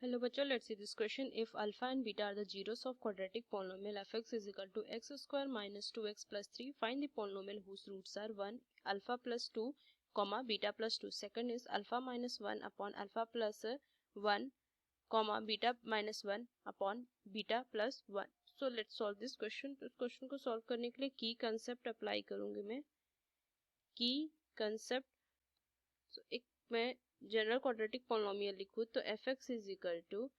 Hello बच्चों, let's see this question. If alpha and beta are the zeros of quadratic polynomial fx is equal to x square minus 2x plus 3, find the polynomial whose roots are 1, alpha plus 2, comma beta plus 2. Second is alpha minus 1 upon alpha plus 1, comma beta minus 1 upon beta plus 1. So let's solve this question. तो इस question को solve करने के लिए की concept apply करूंगी मैं. की कंसेप्ट, so एक मैं जनरल क्वाड्रेटिक पॉलिनोमियल लिखूँ तो f x is equal to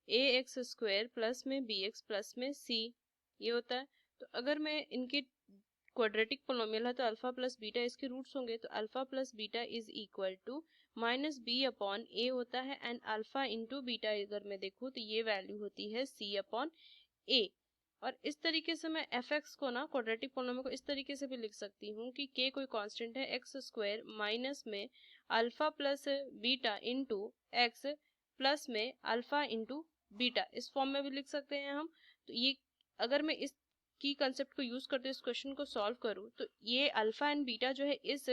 a x square plus में बी एक्स प्लस में सी, ये होता है. तो अगर मैं इनके क्वाड्रेटिक पॉलिनोमियल है तो अल्फा प्लस बीटा इसके रूट्स होंगे, तो alpha plus beta is equal to minus B upon A होता है, एंड अल्फा इंटू बीटा अगर मैं देखूँ तो ये वैल्यू होती है सी अपॉन ए. और इस तरीके से मैं एफ एक्स को ना क्वाड्रेटिक पॉलिनोमियल को इस तरीके से भी लिख सकती हूँ कि के कोई कांस्टेंट है एक्स स्क्वायर माइनस में alpha plus beta into x plus में अल्फा इंटू बीटा, इस फॉर्म में भी लिख सकते हैं हम. तो ये अगर मैं इस की कंसेप्ट को यूज करते इस क्वेश्चन को सॉल्व करूँ तो ये अल्फा एंड बीटा जो है इस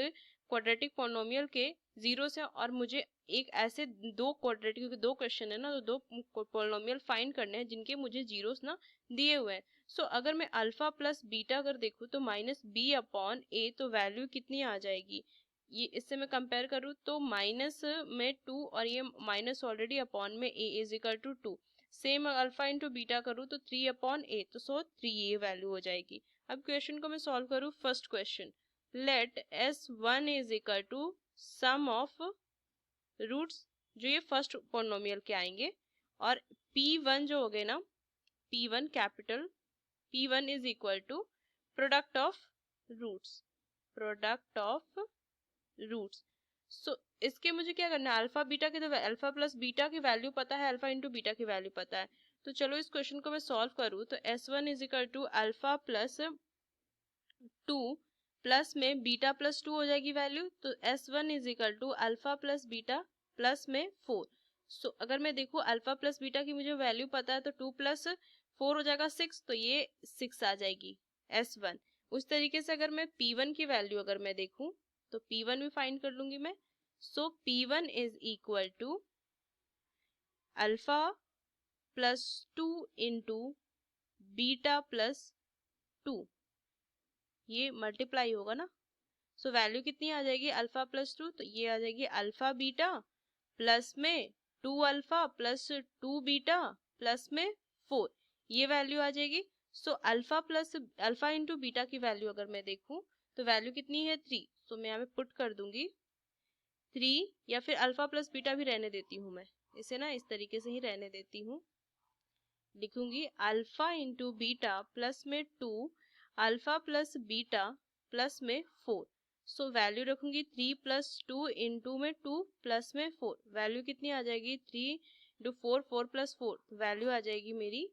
क्वाड्रेटिक पॉलिनोमियल के जीरोस है, और मुझे एक ऐसे दो क्वाड्रेटिक, क्योंकि दो क्वेश्चन है ना, तो दो पॉलिनोमियल फाइंड करने हैं जिनके मुझे जीरोस ना दिए हुए हैं. सो अगर मैं अल्फा प्लस बीटा अगर देखूँ तो माइनस बी अपॉन ए, तो वैल्यू कितनी आ जाएगी, ये इससे मैं कंपेयर करूँ तो माइनस में 2 और ये माइनस ऑलरेडी अपॉन में A is equal to 2. Same alpha into beta करूँ तो 3 अपॉन ए, तो सो 3 ये वैल्यू हो जाएगी. अब क्वेश्चन को मैं सॉल्व करूँ. First question, let S1 is equal to sum of roots, जो ये फर्स्ट पॉलिनोमियल के आएंगे, और P1 जो हो गए ना, P1 capital P1 is equal to product of roots, product of roots. So इसके मुझे क्या करना है, अल्फा बीटा की, तो अल्फा प्लस बीटा की वैल्यू पता है, अल्फा इंटू बीटा की वैल्यू पता है. तो चलो इस क्वेश्चन को मैं सॉल्व करूँ तो S1 is equal to alpha plus 2 plus में बीटा प्लस 2 हो जाएगी वैल्यू, तो S1 is equal to alpha plus beta plus में 4. सो अगर मैं देखूँ अल्फा प्लस बीटा की मुझे वैल्यू पता है तो 2 प्लस 4 हो जाएगा 6, तो ये 6 आ जाएगी S1. उस तरीके से अगर मैं P1 की वैल्यू अगर मैं देखूँ तो P1 भी फाइंड कर लूंगी मैं. So P1 is equal to alpha plus 2 into beta plus 2, ये मल्टीप्लाई होगा ना. सो वैल्यू कितनी आ जाएगी, अल्फा प्लस 2, तो ये आ जाएगी अल्फा बीटा प्लस में 2 अल्फा प्लस 2 बीटा प्लस में 4, ये वैल्यू आ जाएगी. So alpha plus alpha into beta की वैल्यू अगर मैं देखूं तो वैल्यू कितनी है 3. सो मैं यहाँ पे पुट कर दूंगी 3, या फिर अल्फा प्लस बीटा भी रहने देती हूँ, मैं इसे ना इस तरीके से ही रहने देती हूँ. लिखूंगी अल्फा इंटू बीटा प्लस में 2 अल्फा प्लस बीटा प्लस में 4. सो वैल्यू रखूंगी 3 प्लस 2 इंटू में 2 प्लस में 4, वैल्यू कितनी आ जाएगी 3 इंटू 4, 4 प्लस 4, वैल्यू आ जाएगी मेरी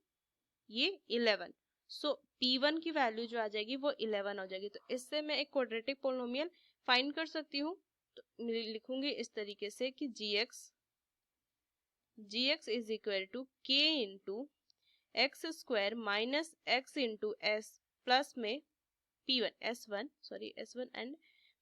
ये 11. सो P1 की वैल्यू जो आ जाएगी वो 11 हो जाएगी. तो इससे मैं एक क्वाड्रेटिक पोलिनोमियल फाइंड कर सकती हूँ. तो लिखूंगी इस तरीके से कि gx is equal to k into x square minus x into s plus में P1 S1 and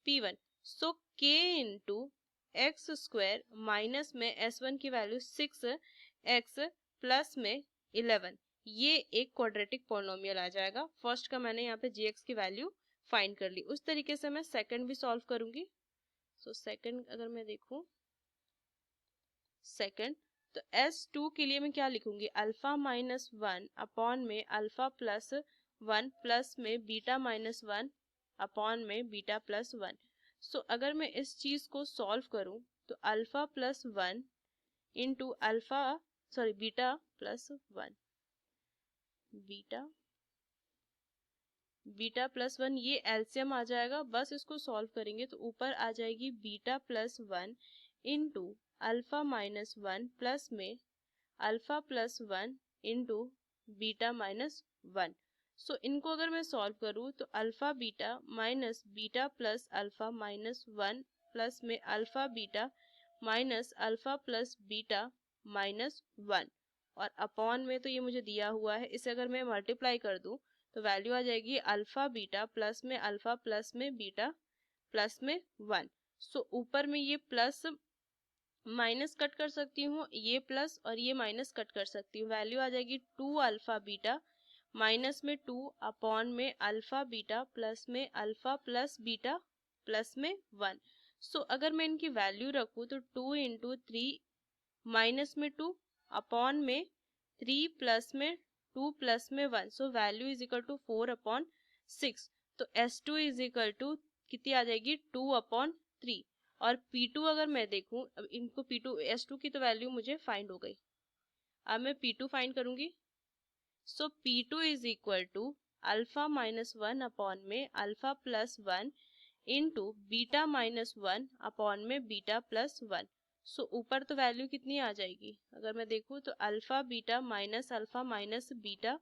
P1. So k into x square minus में S1 की वैल्यू 6x प्लस में 11, ये एक क्वाड्रेटिक पॉलिनोमियल आ जाएगा. फर्स्ट का मैंने यहाँ पे gx की वैल्यू फाइंड कर ली. उस तरीके से मैं सेकंड भी सॉल्व करूंगी. सो सेकंड अगर मैं देखूं, सेकंड तो S2 के लिए मैं क्या लिखूंगी, अल्फा माइनस 1 अपॉन में अल्फा प्लस 1 प्लस में बीटा माइनस 1 अपॉन में बीटा प्लस 1. सो अगर मैं इस चीज को सॉल्व करूं तो alpha plus 1 into alpha beta plus 1, beta plus 1, ये एलसीएम आ जाएगा. बस इसको सॉल्व करेंगे तो ऊपर आ जाएगी beta plus 1 into alpha minus 1 plus में alpha plus 1 into beta minus 1. So इनको अगर मैं सॉल्व करूँ तो alpha beta minus beta plus alpha minus 1 plus में alpha beta minus alpha plus beta minus 1, और अपॉन में तो ये मुझे दिया हुआ है, इसे अगर मैं मल्टीप्लाई कर दूं तो वैल्यू आ जाएगी अल्फा बीटा प्लस में अल्फा प्लस में बीटा प्लस में 1. सो ऊपर में ये प्लस माइनस कट कर सकती हूँ, ये प्लस और ये माइनस कट कर सकती हूँ, वैल्यू आ जाएगी 2 अल्फा बीटा माइनस में 2 अपॉन में अल्फा बीटा प्लस में अल्फा प्लस बीटा प्लस में 1। सो अगर मैं इनकी वैल्यू रखूँ तो 2 इंटू 3 माइनस में 2 अपॉन में 3 प्लस में 2 प्लस में 1। So value is equal to 4 upon 6। तो S2 इज इक्वल टू कितनी आ जाएगी 2 अपॉन 3। और P2 अगर मैं देखूं, अब इनको P2 S2 की तो वैल्यू मुझे फाइंड हो गई, अब मैं P2 फाइंड करूंगी। So P2 is equal to alpha minus 1 upon में alpha plus 1 into beta minus 1 upon में बीटा प्लस 1। सो ऊपर तो वैल्यू कितनी आ जाएगी, अगर मैं देखूं तो अल्फा माइनस बीटा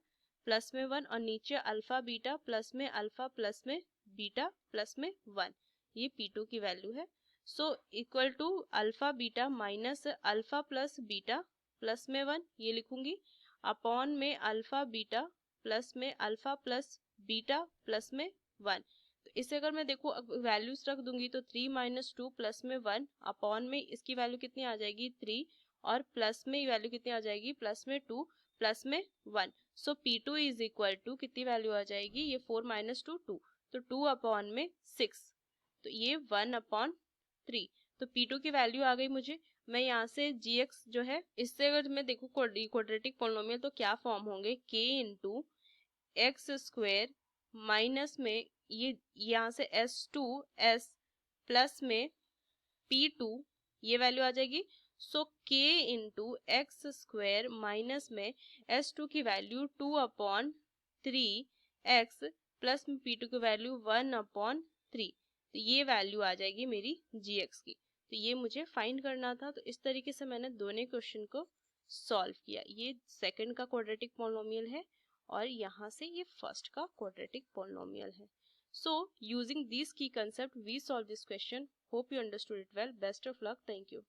प्लस में 1 और नीचे अल्फा बीटा प्लस में बीटा प्लस में 1। ये P2 की वैल्यू है। So equal to alpha beta minus alpha plus beta plus में 1 ये लिखूंगी अपॉन में अल्फा बीटा प्लस में अल्फा प्लस बीटा प्लस में 1। तो इसे अगर मैं देखूं वैल्यूज रख दूंगी तो 3 माइनस 2 प्लस में 1 अपॉन में इसकी वैल्यू कितनी आ जाएगी 3 और प्लस में वैल्यू कितनी आ जाएगी प्लस में 2 प्लस में 1। सो P2 इज इक्वल टू कितनी वैल्यू आ जाएगी, ये 4 माइनस 2 2, तो 2 अपॉन में 6, तो ये 1 अपॉन 3। तो P2 की वैल्यू आ गई मुझे। मैं यहाँ से gx जो है, इससे अगर मैं देखूँ क्वाड्रेटिक पोलिनोमियल तो क्या फॉर्म होंगे, k into x square minus में ये यहाँ से S2 प्लस में P2 ये वैल्यू आ जाएगी। सो k into x square minus में S2 की वैल्यू 2 अपॉन 3x प्लस में P2 की वैल्यू 1 अपॉन 3। तो ये वैल्यू आ जाएगी मेरी gx की। तो ये मुझे फाइंड करना था। तो इस तरीके से मैंने दोनों क्वेश्चन को सॉल्व किया। ये सेकंड का क्वाड्रेटिक पॉलिनोमियल है और यहाँ से ये फर्स्ट का क्वाड्रेटिक पॉलिनोमियल है। So using these key concepts we solve this question. Hope you understood it well. Best of luck. Thank you.